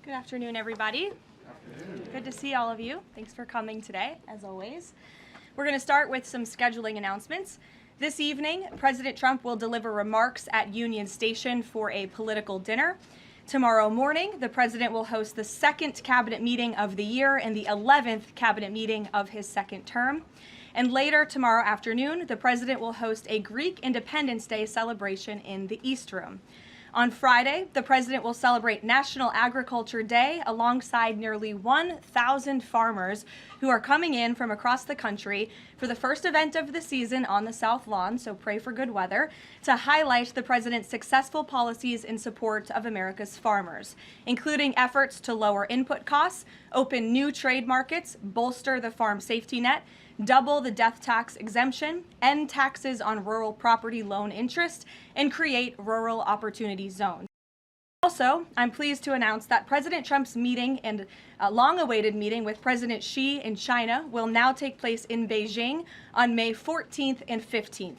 Good afternoon, everybody. Good to see all of you. Thanks for coming today, as always. We're going to start with some scheduling announcements. This evening, President Trump will deliver remarks at Union Station for a political dinner. Tomorrow morning, the president will host the second cabinet meeting of the year and the 11th cabinet meeting of his second term. And later tomorrow afternoon, the president will host a Greek Independence Day celebration in the East Room. On Friday, the president will celebrate National Agriculture Day alongside nearly 1,000 farmers who are coming in from across the country for the first event of the season on the South Lawn, so pray for good weather, to highlight the president's successful policies in support of America's farmers, including efforts to lower input costs, open new trade markets, bolster the farm safety net, double the death tax exemption, end taxes on rural property loan interest, and create rural opportunity zones. Also, I'm pleased to announce that President Trump's meeting and a long-awaited meeting with President Xi in China will now take place in Beijing on May 14th and 15th.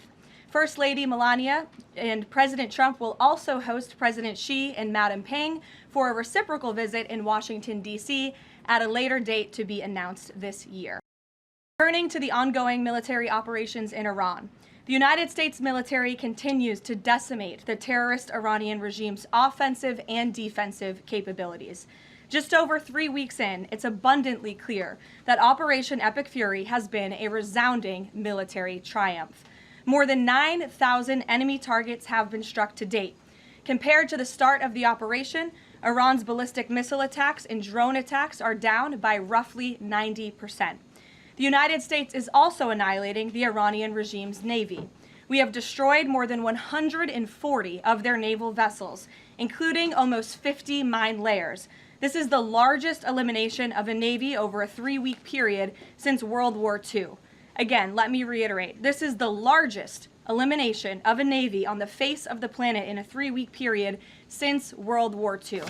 First Lady Melania and President Trump will also host President Xi and Madam Peng for a reciprocal visit in Washington, D.C. at a later date to be announced this year. Turning to the ongoing military operations in Iran, the United States military continues to decimate the terrorist Iranian regime's offensive and defensive capabilities. Just over 3 weeks in, it's abundantly clear that Operation Epic Fury has been a resounding military triumph. More than 9,000 enemy targets have been struck to date. Compared to the start of the operation, Iran's ballistic missile attacks and drone attacks are down by roughly 90%. The United States is also annihilating the Iranian regime's navy. We have destroyed more than 140 of their naval vessels, including almost 50 mine layers. This is the largest elimination of a navy over a 3-week period since World War II. Again, let me reiterate, this is the largest elimination of a navy on the face of the planet in a 3-week period since World War II.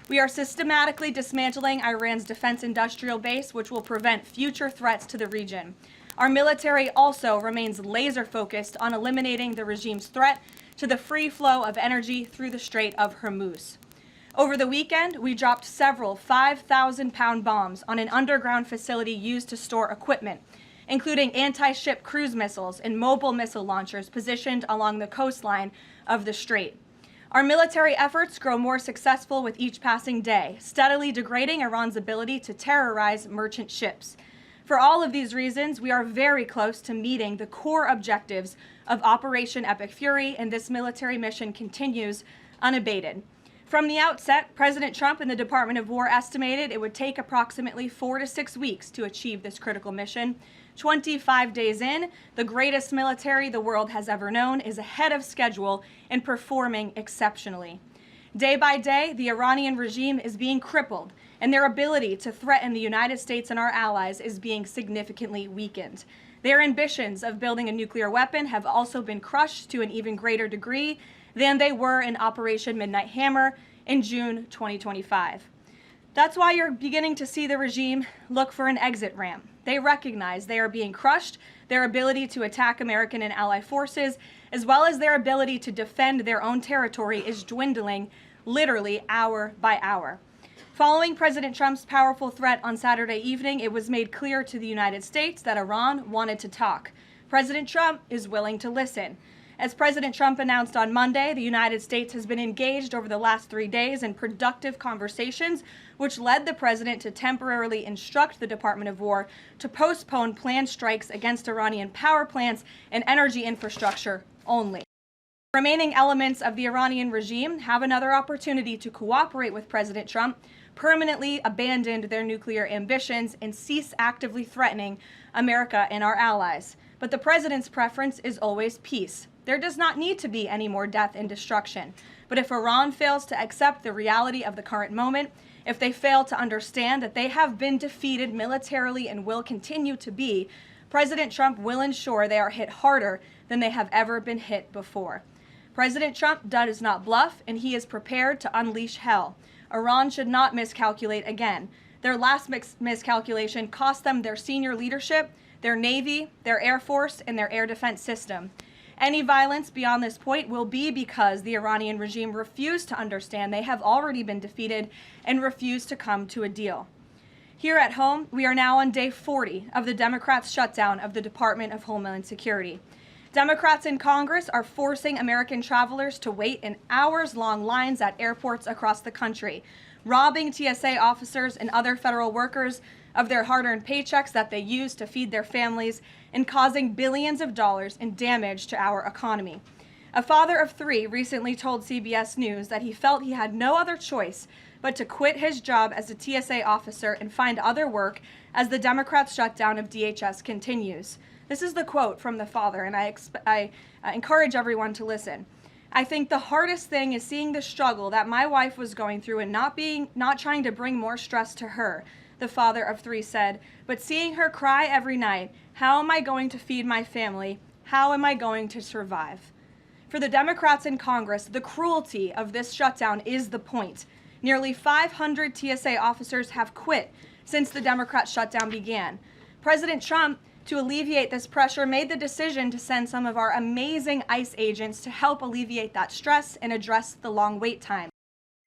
We are systematically dismantling Iran's defense industrial base, which will prevent future threats to the region. Our military also remains laser-focused on eliminating the regime's threat to the free flow of energy through the Strait of Hormuz. Over the weekend, we dropped several 5,000-pound bombs on an underground facility used to store equipment, including anti-ship cruise missiles and mobile missile launchers positioned along the coastline of the strait. Our military efforts grow more successful with each passing day, steadily degrading Iran's ability to terrorize merchant ships. For all of these reasons, we are very close to meeting the core objectives of Operation Epic Fury, and this military mission continues unabated. From the outset, President Trump and the Department of War estimated it would take approximately 4 to 6 weeks to achieve this critical mission. 25 days in, the greatest military the world has ever known is ahead of schedule and performing exceptionally. Day by day, the Iranian regime is being crippled, and their ability to threaten the United States and our allies is being significantly weakened. Their ambitions of building a nuclear weapon have also been crushed to an even greater degree than they were in Operation Midnight Hammer in June 2025. That's why you're beginning to see the regime look for an exit ramp. They recognize they are being crushed, their ability to attack American and allied forces, as well as their ability to defend their own territory is dwindling literally hour by hour. Following President Trump's powerful threat on Saturday evening, it was made clear to the United States that Iran wanted to talk. President Trump is willing to listen. As President Trump announced on Monday, the United States has been engaged over the last 3 days in productive conversations, which led the president to temporarily instruct the Department of War to postpone planned strikes against Iranian power plants and energy infrastructure only. Remaining elements of the Iranian regime have another opportunity to cooperate with President Trump, permanently abandon their nuclear ambitions, and cease actively threatening America and our allies. But the president's preference is always peace. There does not need to be any more death and destruction. But if Iran fails to accept the reality of the current moment, if they fail to understand that they have been defeated militarily and will continue to be, President Trump will ensure they are hit harder than they have ever been hit before. President Trump does not bluff, and he is prepared to unleash hell. Iran should not miscalculate again. Their last miscalculation cost them their senior leadership, their Navy, their Air Force, and their air defense system. Any violence beyond this point will be because the Iranian regime refused to understand they have already been defeated and refused to come to a deal. Here at home, we are now on day 40 of the Democrats' shutdown of the Department of Homeland Security. Democrats in Congress are forcing American travelers to wait in hours-long lines at airports across the country, robbing TSA officers and other federal workers of their hard-earned paychecks that they use to feed their families, and causing billions of dollars in damage to our economy. A father of 3 recently told CBS News that he felt he had no other choice but to quit his job as a TSA officer and find other work as the Democrats' shutdown of DHS continues. This is the quote from the father, and I encourage everyone to listen. I think the hardest thing is seeing the struggle that my wife was going through and not trying to bring more stress to her, the father of 3 said, but seeing her cry every night. How am I going to feed my family? How am I going to survive? For the Democrats in Congress, the cruelty of this shutdown is the point. Nearly 500 TSA officers have quit since the Democrat shutdown began. President Trump, to alleviate this pressure, made the decision to send some of our amazing ICE agents to help alleviate that stress and address the long wait time.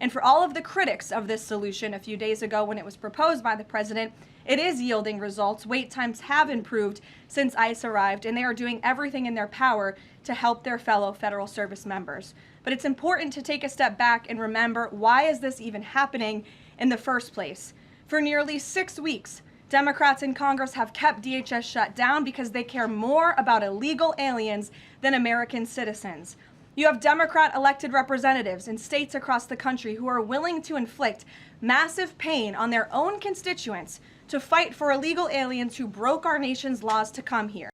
And for all of the critics of this solution a few days ago when it was proposed by the president, it is yielding results. Wait times have improved since ICE arrived, and they are doing everything in their power to help their fellow federal service members. But it's important to take a step back and remember, why is this even happening in the first place? For nearly 6 weeks, Democrats in Congress have kept DHS shut down because they care more about illegal aliens than American citizens. You have Democrat elected representatives in states across the country who are willing to inflict massive pain on their own constituents to fight for illegal aliens who broke our nation's laws to come here.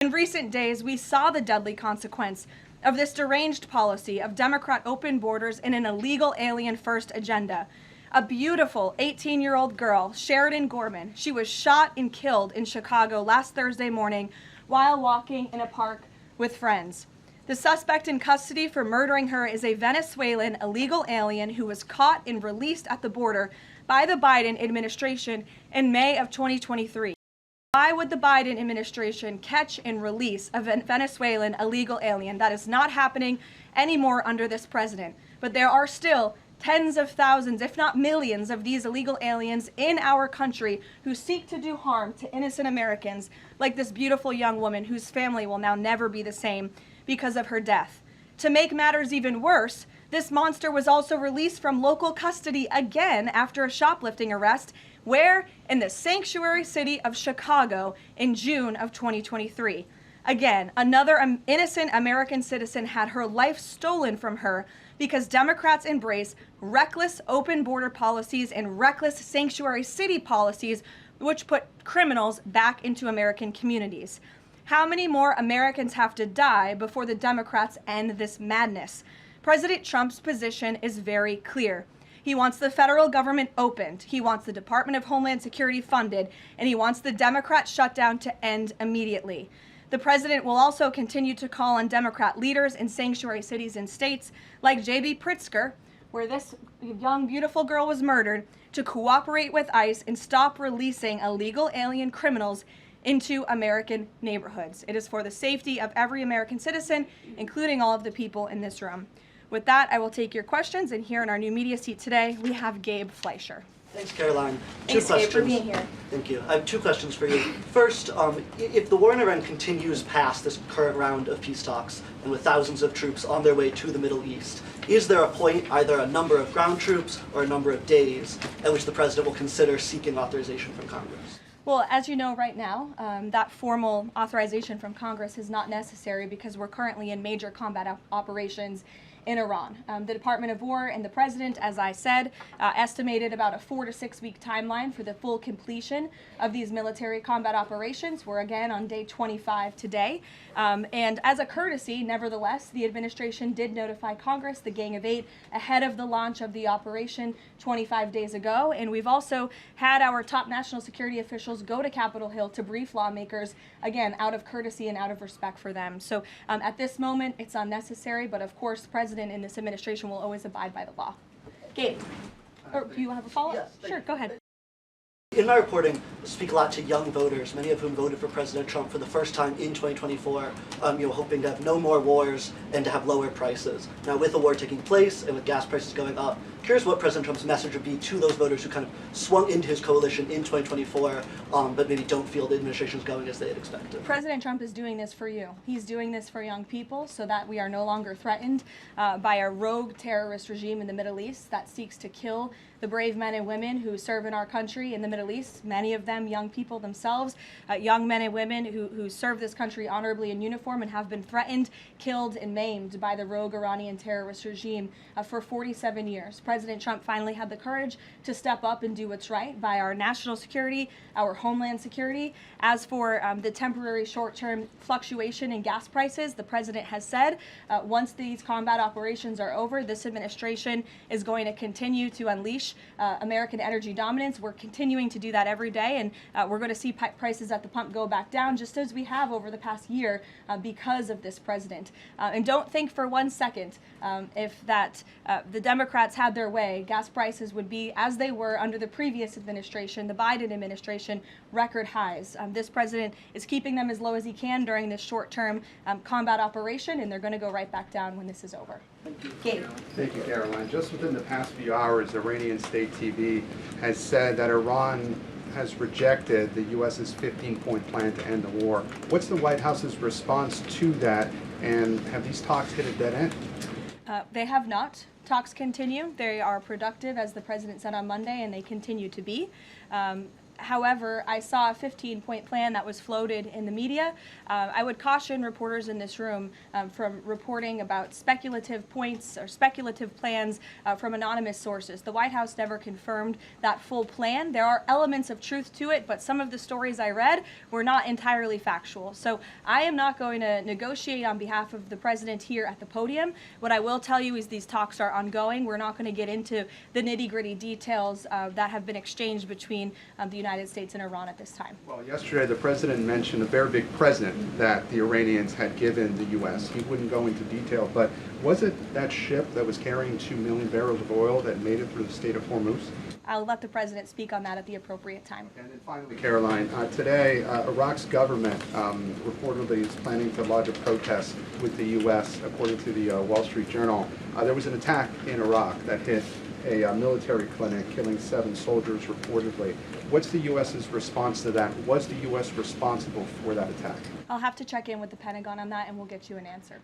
In recent days, we saw the deadly consequence of this deranged policy of Democrat open borders and an illegal alien-first agenda. A beautiful 18-year-old girl, Sheridan Gorman, she was shot and killed in Chicago last Thursday morning while walking in a park with friends. The suspect in custody for murdering her is a Venezuelan illegal alien who was caught and released at the border by the Biden administration in May of 2023. Why would the Biden administration catch and release a Venezuelan illegal alien? That is not happening anymore under this president. But there are still tens of thousands, if not millions, of these illegal aliens in our country who seek to do harm to innocent Americans, like this beautiful young woman whose family will now never be the same because of her death. To make matters even worse, this monster was also released from local custody again after a shoplifting arrest, where? In the sanctuary city of Chicago in June of 2023. Again, another innocent American citizen had her life stolen from her because Democrats embrace reckless open border policies and reckless sanctuary city policies which put criminals back into American communities. How many more Americans have to die before the Democrats end this madness? President Trump's position is very clear. He wants the federal government opened, he wants the Department of Homeland Security funded, and he wants the Democrat shutdown to end immediately. The president will also continue to call on Democrat leaders in sanctuary cities and states like J.B. Pritzker, where this young, beautiful girl was murdered, to cooperate with ICE and stop releasing illegal alien criminals into American neighborhoods. It is for the safety of every American citizen, including all of the people in this room. With that, I will take your questions, and here in our new media seat today, we have Gabe Fleischer. Thanks, Karoline. Thanks, Gabe, for being here. Thank you. I have 2 questions for you. First, if the war in Iran continues past this current round of peace talks, and with thousands of troops on their way to the Middle East, is there a point, either a number of ground troops or a number of days, at which the president will consider seeking authorization from Congress? Well, as you know right now, that formal authorization from Congress is not necessary because we're currently in major combat operations in Iran. The Department of War and the President, as I said, estimated about a 4 to 6 week timeline for the full completion of these military combat operations. We're again on day 25 today. And as a courtesy, nevertheless, the administration did notify Congress, the Gang of 8, ahead of the launch of the operation 25 days ago. And we've also had our top national security officials go to Capitol Hill to brief lawmakers, again, out of courtesy and out of respect for them. So at this moment, it's unnecessary, but of course, the President in this administration will always abide by the law. Gabe, or do you have a follow-up? Yes, sure, go ahead. In my reporting, I speak a lot to young voters, many of whom voted for President Trump for the first time in 2024, hoping to have no more wars and to have lower prices. Now, with the war taking place and with gas prices going up, curious what President Trump's message would be to those voters who kind of swung into his coalition in 2024, but maybe don't feel the administration is going as they had expected. President Trump is doing this for you. He's doing this for young people so that we are no longer threatened by a rogue terrorist regime in the Middle East that seeks to kill the brave men and women who serve in our country in the Middle East, many of them young people themselves, young men and women who serve this country honorably in uniform and have been threatened, killed, and maimed by the rogue Iranian terrorist regime for 47 years. President Trump finally had the courage to step up and do what's right by our national security, our homeland security. As for the temporary short-term fluctuation in gas prices, the president has said once these combat operations are over, this administration is going to continue to unleash American energy dominance. We're continuing to do that every day, and we're going to see prices at the pump go back down, just as we have over the past year because of this president. And don't think for one second if the Democrats had their way, gas prices would be as they were under the previous administration, the Biden administration, record highs. This president is keeping them as low as he can during this short-term combat operation, and they're going to go right back down when this is over. Gabe. Thank you, Karoline. Just within the past few hours, Iranian state TV has said that Iran has rejected the U.S.'s 15-point plan to end the war. What's the White House's response to that, and have these talks hit a dead end? They have not. Talks continue. They are productive, as the president said on Monday, and they continue to be. However, I saw a 15-point plan that was floated in the media. I would caution reporters in this room from reporting about speculative points or speculative plans from anonymous sources. The White House never confirmed that full plan. There are elements of truth to it, but some of the stories I read were not entirely factual. So I am not going to negotiate on behalf of the president here at the podium. What I will tell you is these talks are ongoing. We're not going to get into the nitty-gritty details that have been exchanged between the United States and Iran at this time. Well, yesterday the president mentioned a very big present that the Iranians had given the U.S. He wouldn't go into detail, but was it that ship that was carrying 2 million barrels of oil that made it through the state of Hormuz? I'll let the president speak on that at the appropriate time. And then finally, Karoline, today Iraq's government reportedly is planning to lodge a protest with the U.S. According to the Wall Street Journal. There was an attack in Iraq that hit a military clinic, killing 7 soldiers reportedly. What's the U.S.'s response to that? Was the U.S. responsible for that attack? I'll have to check in with the Pentagon on that, and we'll get you an answer.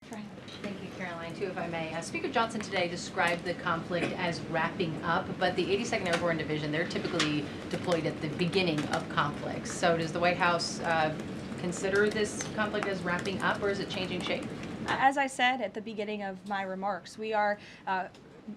Thank you, Karoline. Too, if I may. Speaker Johnson today described the conflict as wrapping up, but the 82nd Airborne Division, they're typically deployed at the beginning of conflicts. So does the White House consider this conflict as wrapping up, or is it changing shape? As I said at the beginning of my remarks, we are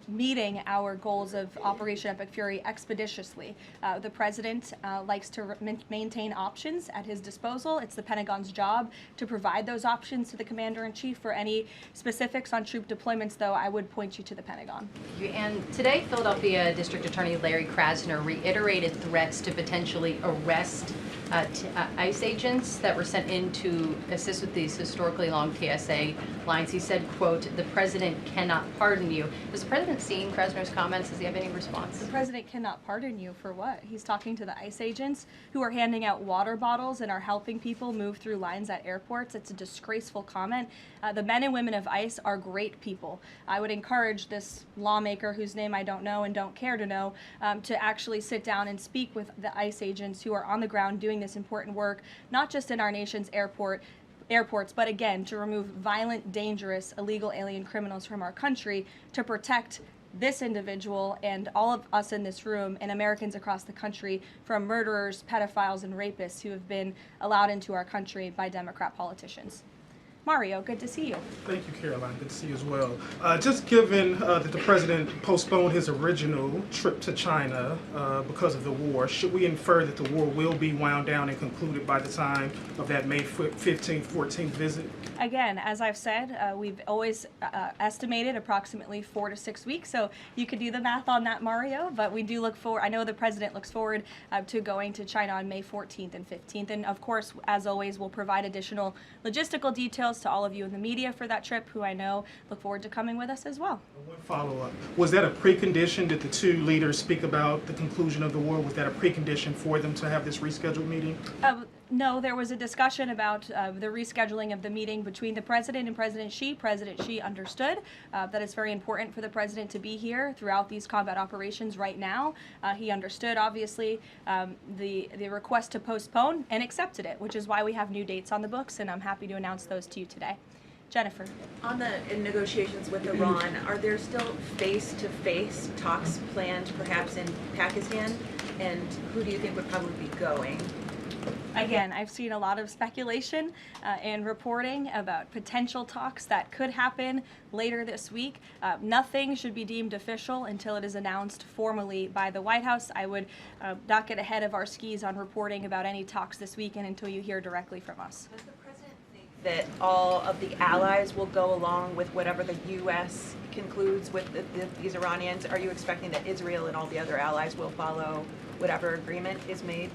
meeting our goals of Operation Epic Fury expeditiously. The president likes to maintain options at his disposal. It's the Pentagon's job to provide those options to the commander-in-chief. For any specifics on troop deployments, though, I would point you to the Pentagon. And today, Philadelphia District Attorney Larry Krasner reiterated threats to potentially arrest ICE agents that were sent in to assist with these historically long TSA lines. He said, quote, "The president cannot pardon you." Has the president seen Krasner's comments? Does he have any response? The president cannot pardon you for what? He's talking to the ICE agents who are handing out water bottles and are helping people move through lines at airports. It's a disgraceful comment. The men and women of ICE are great people. I would encourage this lawmaker, whose name I don't know and don't care to know, to actually sit down and speak with the ICE agents who are on the ground doing this important work, not just in our nation's airports, but again, to remove violent, dangerous, illegal alien criminals from our country, to protect this individual and all of us in this room and Americans across the country from murderers, pedophiles, and rapists who have been allowed into our country by Democrat politicians. Mario, good to see you. Thank you, Caroline. Good to see you as well. Just given that the president postponed his original trip to China because of the war, should we infer that the war will be wound down and concluded by the time of that May 15th, 14th visit? Again, as I've said, we've always estimated approximately 4 to 6 weeks, so you could do the math on that, Mario, but we do look forward, I know the president looks forward to going to China on May 14th and 15th, and of course, as always, we'll provide additional logistical details details to all of you in the media for that trip, who I know look forward to coming with us as well. One follow-up. Was that a precondition? Did the two leaders speak about the conclusion of the war? Was that a precondition for them to have this rescheduled meeting? No, there was a discussion about the rescheduling of the meeting between the president and President Xi. President Xi understood that it's very important for the president to be here throughout these combat operations right now. He understood, obviously, the request to postpone and accepted it, which is why we have new dates on the books, and I'm happy to announce those to you today. Jennifer. On the negotiations with Iran, are there still face-to-face talks planned perhaps in Pakistan? And who do you think would probably be going? Again, I've seen a lot of speculation and reporting about potential talks that could happen later this week. Nothing should be deemed official until it is announced formally by the White House. I would not get ahead of our skis on reporting about any talks this weekend until you hear directly from us. Does the president think that all of the allies will go along with whatever the U.S. concludes with these Iranians? Are you expecting that Israel and all the other allies will follow whatever agreement is made?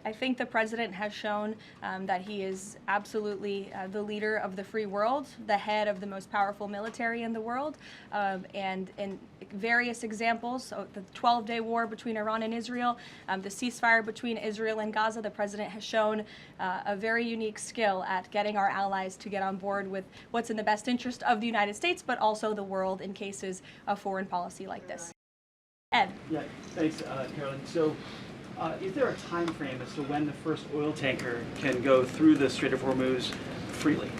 I think the president has shown that he is absolutely the leader of the free world, the head of the most powerful military in the world, and in various examples, so the 12-day war between Iran and Israel, the ceasefire between Israel and Gaza, the president has shown a very unique skill at getting our allies to get on board with what's in the best interest of the United States, but also the world in cases of foreign policy like this. Ed. Yeah, thanks, Caroline. So, is there a time frame as to when the first oil tanker can go through the Strait of Hormuz freely?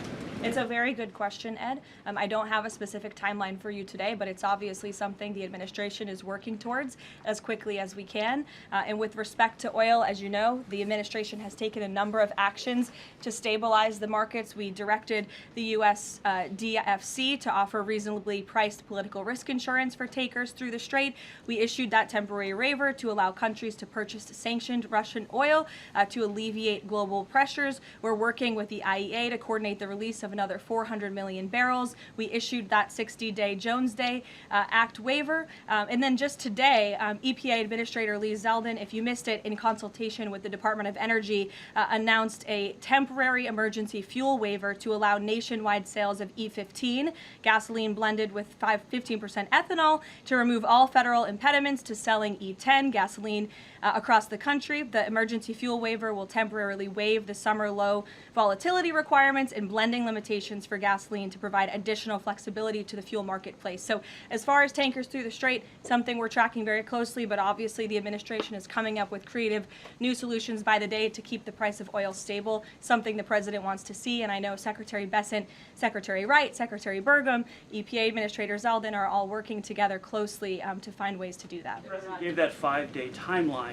It's a very good question, Ed. I don't have a specific timeline for you today, but it's obviously something the administration is working towards as quickly as we can. And with respect to oil, as you know, the administration has taken a number of actions to stabilize the markets. We directed the U.S. DFC to offer reasonably priced political risk insurance for takers through the strait. We issued that temporary waiver to allow countries to purchase sanctioned Russian oil to alleviate global pressures. We're working with the IEA to coordinate the release of another 400 million barrels. We issued that 60-day Jones Day Act waiver. And then just today, EPA Administrator Lee Zeldin, if you missed it, in consultation with the Department of Energy, announced a temporary emergency fuel waiver to allow nationwide sales of E15, gasoline blended with 15% ethanol, to remove all federal impediments to selling E10 gasoline across the country. The emergency fuel waiver will temporarily waive the summer low volatility requirements and blending limitations for gasoline to provide additional flexibility to the fuel marketplace. So as far as tankers through the strait, something we're tracking very closely, but obviously the administration is coming up with creative new solutions by the day to keep the price of oil stable, something the president wants to see. And I know Secretary Bessent, Secretary Wright, Secretary Burgum, EPA Administrator Zeldin are all working together closely to find ways to do that. The president gave that 5-day timeline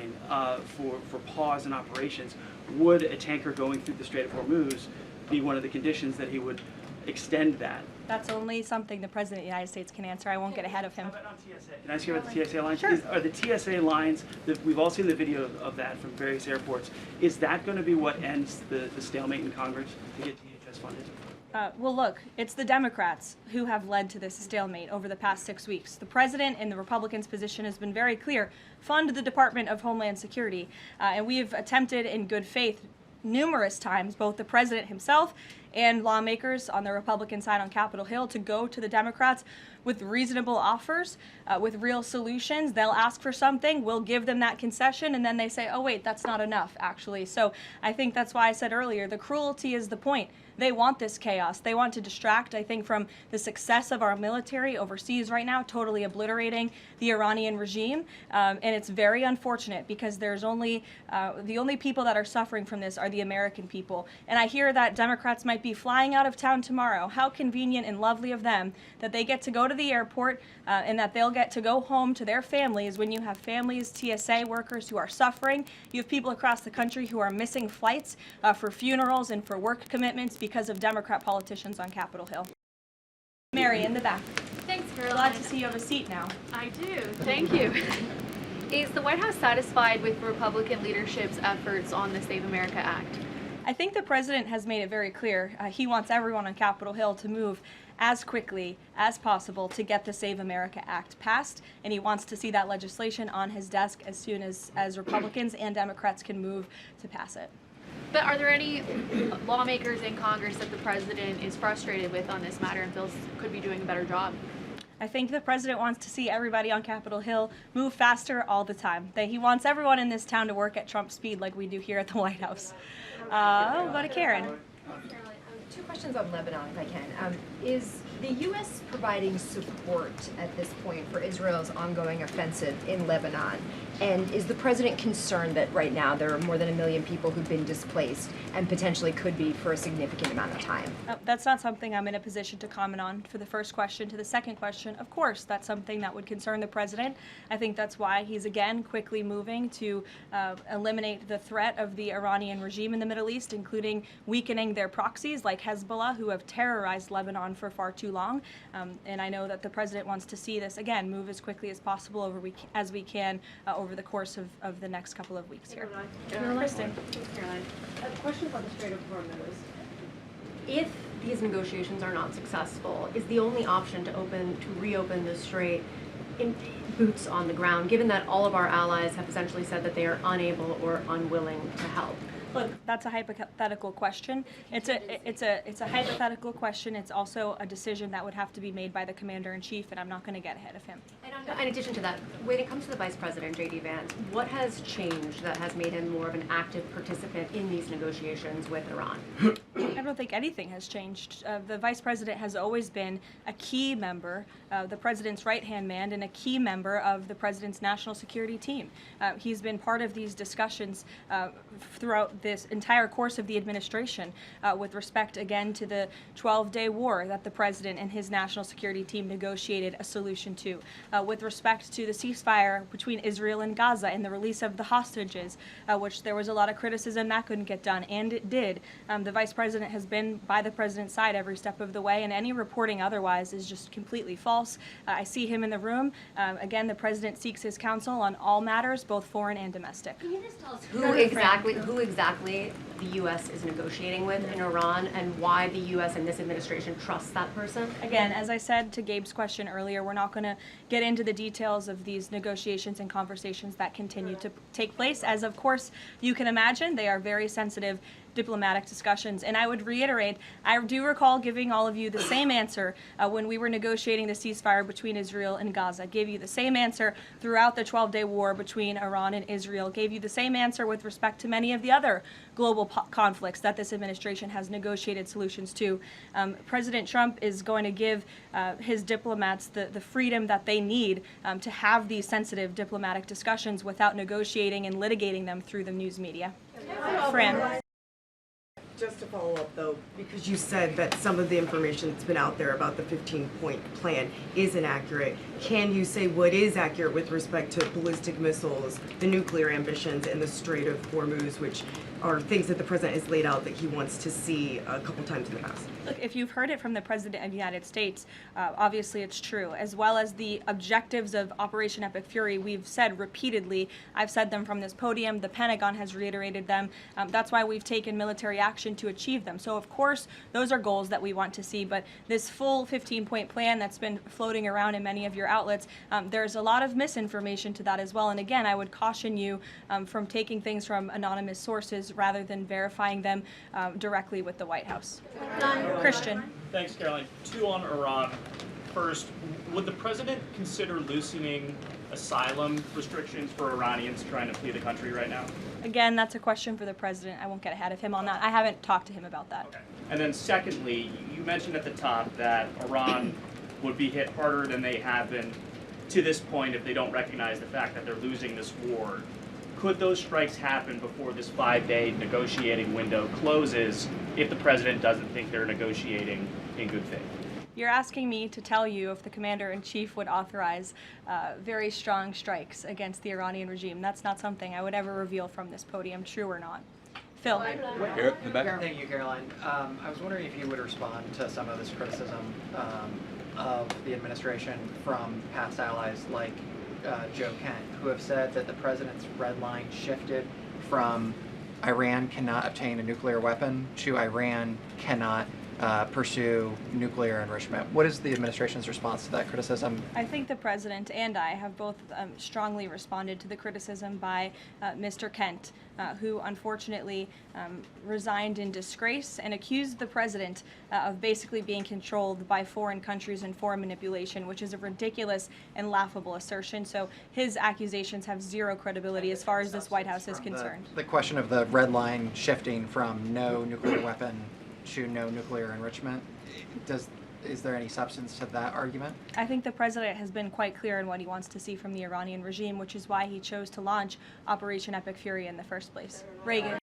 for pause in operations. Would a tanker going through the Strait of Hormuz be one of the conditions that he would extend that? That's only something the President of the United States can answer. I won't get ahead of him. How about on TSA? Can I ask you about the TSA lines? Sure. Are the TSA lines, we've all seen the video of that from various airports, is that going to be what ends the stalemate in Congress to get DHS funded? Well, look, it's the Democrats who have led to this stalemate over the past 6 weeks. The president and the Republicans' position has been very clear. Fund the Department of Homeland Security. And we have attempted in good faith numerous times, both the president himself and lawmakers on the Republican side on Capitol Hill, to go to the Democrats with reasonable offers, with real solutions. They'll ask for something, we'll give them that concession, and then they say, oh wait, that's not enough, actually. So I think that's why I said earlier, the cruelty is the point. They want this chaos. They want to distract, I think, from the success of our military overseas right now, totally obliterating the Iranian regime. And it's very unfortunate because there's only, the only people that are suffering from this are the American people. And I hear that Democrats might be flying out of town tomorrow. How convenient and lovely of them that they get to go to the airport and that they'll get to go home to their families when you have families, TSA workers who are suffering. You have people across the country who are missing flights for funerals and for work commitments because of Democrat politicians on Capitol Hill. Mary, in the back. Thanks, Caroline. Glad to see you have a seat now. I do. Thank you. Is the White House satisfied with Republican leadership's efforts on the Save America Act? I think the president has made it very clear. He wants everyone on Capitol Hill to move as quickly as possible to get the Save America Act passed, and he wants to see that legislation on his desk as soon as Republicans and Democrats can move to pass it. But are there any lawmakers in Congress that the president is frustrated with on this matter and feels could be doing a better job? I think the president wants to see everybody on Capitol Hill move faster all the time. That he wants everyone in this town to work at Trump speed like we do here at the White House. We'll go to Karen. Two questions on Lebanon, if I can. Is the U.S. providing support at this point for Israel's ongoing offensive in Lebanon? And is the president concerned that right now there are more than 1 million people who've been displaced and potentially could be for a significant amount of time? That's not something I'm in a position to comment on for the first question. To the second question, of course, that's something that would concern the president. I think that's why he's again quickly moving to eliminate the threat of the Iranian regime in the Middle East, including weakening their proxies like Hezbollah, who have terrorized Lebanon for far too long. And I know that the president wants to see this, again, move as quickly as possible as we can over the course of the next couple of weeks here. Kristen. Caroline, questions on the Strait of Hormuz. If these negotiations are not successful, is the only option to reopen the strait in boots on the ground, given that all of our allies have essentially said that they are unable or unwilling to help? Look, that's a hypothetical question. It's a hypothetical question. It's also a decision that would have to be made by the commander-in-chief, and I'm not going to get ahead of him. And in addition to that, when it comes to the Vice President, J.D. Vance, what has changed that has made him more of an active participant in these negotiations with Iran? I don't think anything has changed. The Vice President has always been a key member, the President's right-hand man, and a key member of the President's national security team. He's been part of these discussions throughout this entire course of the administration with respect, again, to the 12-day war that the President and his national security team negotiated a solution to, with respect to the ceasefire between Israel and Gaza and the release of the hostages, which there was a lot of criticism that couldn't get done, and it did. The Vice President has been by the President's side every step of the way, and any reporting otherwise is just completely false. I see him in the room. Again, the President seeks his counsel on all matters, both foreign and domestic. Can you just tell us who exactly the U.S. is negotiating with in Iran, and why the U.S. and this administration trusts that person? Again, as I said to Gabe's question earlier, we're not going to get into the details of these negotiations and conversations that continue to take place. As of course you can imagine, they are very sensitive diplomatic discussions. And I would reiterate, I do recall giving all of you the same answer when we were negotiating the ceasefire between Israel and Gaza. Gave you the same answer throughout the 12-day war between Iran and Israel. Gave you the same answer with respect to many of the other global conflicts that this administration has negotiated solutions to. President Trump is going to give his diplomats the freedom that they need to have these sensitive diplomatic discussions without negotiating and litigating them through the news media. Fran. Just to follow up, though, because you said that some of the information that's been out there about the 15-point plan is inaccurate, can you say what is accurate with respect to ballistic missiles, the nuclear ambitions, and the Strait of Hormuz, which are things that the president has laid out that he wants to see a couple times in the past? Look, if you've heard it from the President of the United States, obviously it's true, as well as the objectives of Operation Epic Fury. We've said repeatedly, I've said them from this podium, the Pentagon has reiterated them. That's why we've taken military action to achieve them. So of course, those are goals that we want to see, but this full 15-point plan that's been floating around in many of your outlets, there's a lot of misinformation to that as well. And again, I would caution you from taking things from anonymous sources rather than verifying them directly with the White House. Christian. Thanks, Caroline. Two on Iran. First, would the president consider loosening asylum restrictions for Iranians trying to flee the country right now? Again, that's a question for the president. I won't get ahead of him on that. I haven't talked to him about that. Okay. And then secondly, you mentioned at the top that Iran would be hit harder than they have been to this point if they don't recognize the fact that they're losing this war. Could those strikes happen before this 5-day negotiating window closes if the president doesn't think they're negotiating in good faith? You're asking me to tell you if the commander-in-chief would authorize very strong strikes against the Iranian regime. That's not something I would ever reveal from this podium, true or not. Phil. Here, in the back. Thank you, Caroline. I was wondering if you would respond to some of this criticism of the administration from past allies like Joe Kent, who have said that the president's red line shifted from Iran cannot obtain a nuclear weapon to Iran cannot pursue nuclear enrichment. What is the administration's response to that criticism? I think the president and I have both strongly responded to the criticism by Mr. Kent, who unfortunately resigned in disgrace and accused the president of basically being controlled by foreign countries and foreign manipulation, which is a ridiculous and laughable assertion. So his accusations have zero credibility as far as this White House is concerned. The question of the red line shifting from no nuclear weapon to no nuclear enrichment, is there any substance to that argument? I think the president has been quite clear in what he wants to see from the Iranian regime, which is why he chose to launch Operation Epic Fury in the first place. Reagan.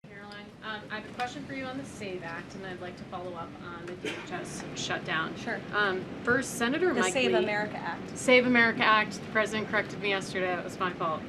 Caroline, I have a question for you on the SAVE Act, and I'd like to follow up on the DHS shutdown. Sure. First, Senator The Mike Save Lee, America Act. Save America Act. The president corrected me yesterday. It was my fault.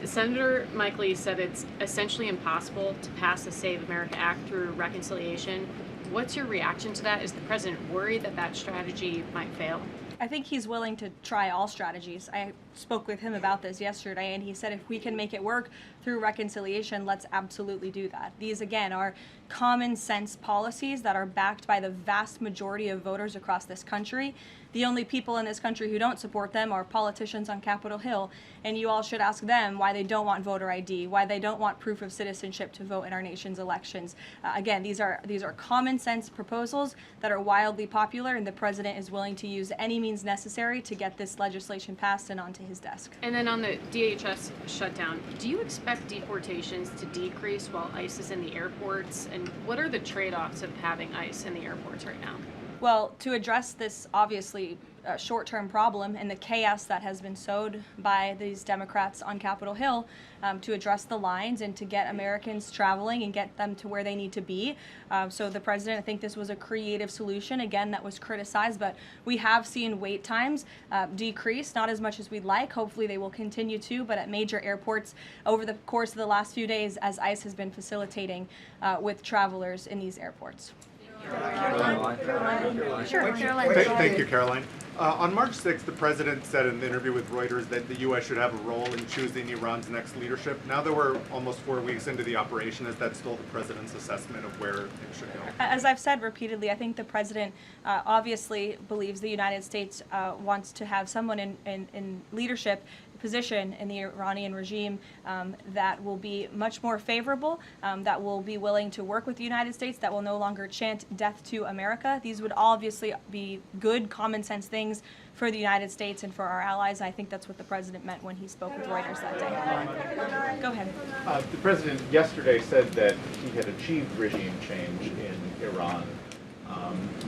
Senator Mike Lee said it's essentially impossible to pass the Save America Act through reconciliation. What's your reaction to that? Is the president worried that that strategy might fail? I think he's willing to try all strategies. I spoke with him about this yesterday, and he said if we can make it work through reconciliation, let's absolutely do that. These, again, are common sense policies that are backed by the vast majority of voters across this country. The only people in this country who don't support them are politicians on Capitol Hill, and you all should ask them why they don't want voter ID, why they don't want proof of citizenship to vote in our nation's elections. Again, these are common sense proposals that are wildly popular, and the president is willing to use any means necessary to get this legislation passed and onto his desk. And then on the DHS shutdown, do you expect deportations to decrease while ICE is in the airports? And what are the trade-offs of having ICE in the airports right now? Well, to address this obviously short-term problem and the chaos that has been sowed by these Democrats on Capitol Hill, to address the lines and to get Americans traveling and get them to where they need to be. So the president, I think this was a creative solution, again, that was criticized, but we have seen wait times decrease, not as much as we'd like. Hopefully they will continue to, but at major airports over the course of the last few days as ICE has been facilitating with travelers in these airports. Sure, Caroline. Thank you, Caroline. On March 6th, the president said in an interview with Reuters that the U.S. should have a role in choosing Iran's next leadership. Now that we're almost 4 weeks into the operation, is that still the president's assessment of where it should go? As I've said repeatedly, I think the president obviously believes the United States wants to have someone in leadership position in the Iranian regime that will be much more favorable, that will be willing to work with the United States, that will no longer chant death to America. These would obviously be good common sense things for the United States and for our allies. I think that's what the president meant when he spoke with Reuters that day. Go ahead. The president yesterday said that he had achieved regime change in Iran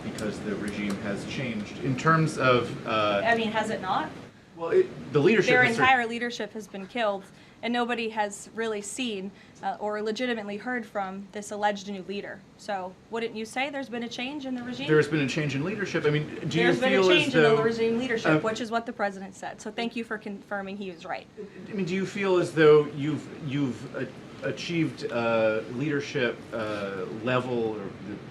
because the regime has changed. In terms of... I mean, has it not? Well, the leadership... Their entire leadership has been killed, and nobody has really seen or legitimately heard from this alleged new leader. So wouldn't you say there's been a change in the regime? There's been a change in leadership. I mean, do you feel as though... There's been a change in the regime leadership, which is what the president said. So thank you for confirming he was right. I mean, do you feel as though you've achieved leadership level, or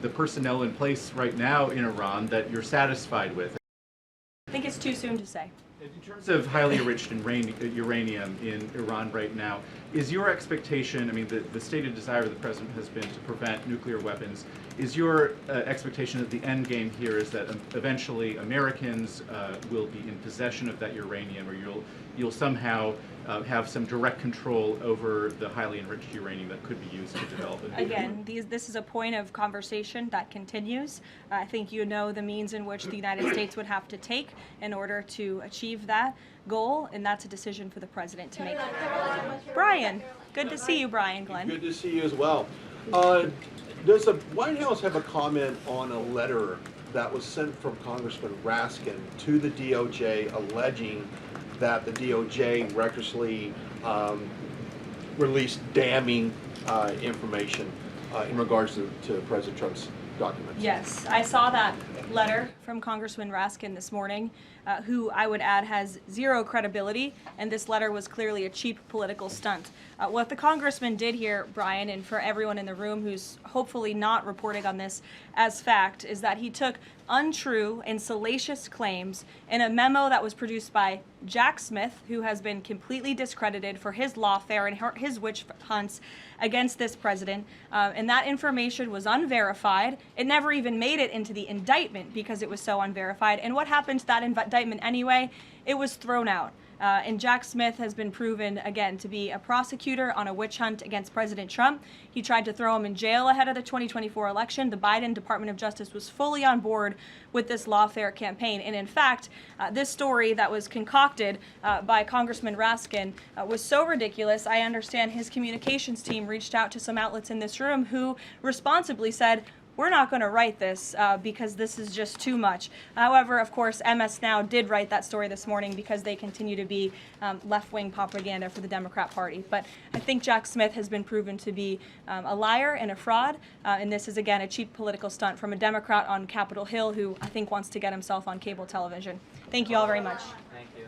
the personnel in place right now in Iran that you're satisfied with? I think it's too soon to say. In terms of highly enriched uranium in Iran right now, is your expectation, I mean, the stated desire of the president has been to prevent nuclear weapons. Is your expectation that the end game here is that eventually Americans will be in possession of that uranium, or you'll somehow have some direct control over the highly enriched uranium that could be used to develop a nuclear weapon? Again, this is a point of conversation that continues. I think you know the means in which the United States would have to take in order to achieve that goal, and that's a decision for the president to make. Brian, good to see you, Brian Glenn. Good to see you as well. Does the White House have a comment on a letter that was sent from Congressman Raskin to the DOJ alleging that the DOJ recklessly released damning information in regards to President Trump's documents? Yes, I saw that letter from Congressman Raskin this morning, who I would add has zero credibility, and this letter was clearly a cheap political stunt. What the congressman did here, Brian, and for everyone in the room who's hopefully not reporting on this as fact, is that he took untrue and salacious claims in a memo that was produced by Jack Smith, who has been completely discredited for his lawfare and his witch hunts against this president. And that information was unverified. It never even made it into the indictment because it was so unverified. And what happened to that indictment anyway? It was thrown out. And Jack Smith has been proven, again, to be a prosecutor on a witch hunt against President Trump. He tried to throw him in jail ahead of the 2024 election. The Biden Department of Justice was fully on board with this lawfare campaign. And in fact, this story that was concocted by Congressman Raskin was so ridiculous, I understand his communications team reached out to some outlets in this room who responsibly said, we're not going to write this because this is just too much. However, of course, MS Now did write that story this morning because they continue to be left-wing propaganda for the Democrat Party. But I think Jack Smith has been proven to be a liar and a fraud, and this is, again, a cheap political stunt from a Democrat on Capitol Hill who I think wants to get himself on cable television. Thank you all very much. Thank you.